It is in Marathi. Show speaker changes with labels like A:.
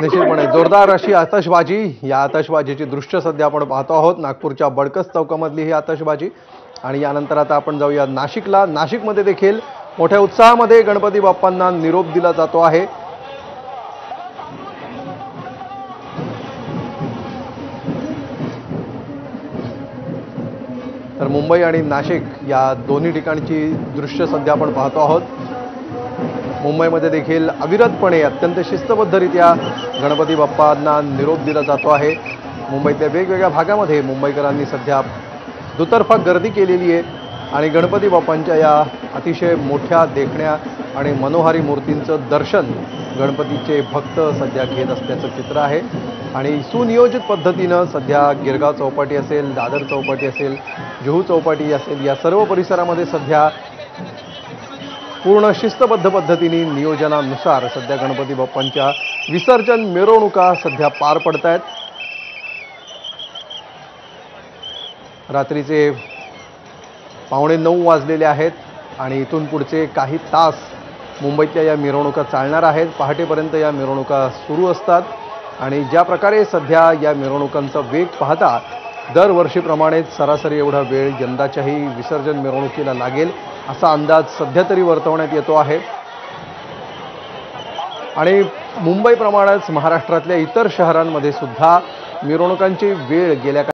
A: निश्चितपणे जोरदार अशी आतषबाजी, या आतषबाजीची दृश्य सध्या आपण पाहतो आहोत। नागपूरच्या बडकस चौकामधली ही आतषबाजी। आणि यानंतर आता आपण जाऊया नाशिकला। नाशिकमध्ये देखील मोठ्या उत्साहामध्ये गणपती बाप्पांना निरोप दिला जातो आहे। तर मुंबई आणि नाशिक या दोन्ही ठिकाणची दृश्य सध्या आपण पाहतो आहोत। मुंबईमध्ये देखील अविरतपणे अत्यंत शिस्तबद्धरित्या गणपती बाप्पांना निरोप दिला जातो आहे। मुंबईतल्या वेगवेगळ्या भागामध्ये मुंबईकरांनी सध्या दुतर्फा गर्दी केलेली आहे आणि गणपती बाप्पांच्या या अतिशय मोठ्या देखण्या आणि मनोहारी मूर्तींचं दर्शन गणपतीचे भक्त सध्या घेत असल्याचं चित्र आहे। आणि सुनियोजित पद्धतीनं सध्या गिरगाव चौपाटी असेल, दादर चौपाटी असेल, जुहू चौपाटी असेल, या सर्व परिसरामध्ये सध्या पूर्ण शिस्तबद्ध पद्धतीने नियोजनानुसार सध्या गणपती बाप्पांच्या विसर्जन मिरवणुका सध्या पार पडत आहेत। रात्रीचे 8:45 वाजलेले आहेत आणि इथून पुढचे काही तास मुंबईतल्या या मिरवणुका चालणार आहेत। पहाटेपर्यंत या मिरवणुका सुरू असतात आणि ज्या प्रकारे सध्या या मिरवणुकांचा वेग पाहता दरवर्षीप्रमाणेच सरासरी एवढा वेळ यंदाच्याही विसर्जन मिरवणुकीला लागेल असा अंदाज सध्या तरी वर्तवण्यात येतो आहे। आणि मुंबईप्रमाणेच महाराष्ट्रातल्या इतर शहरांमध्ये सुद्धा मिरवणुकांची वेळ गेल्या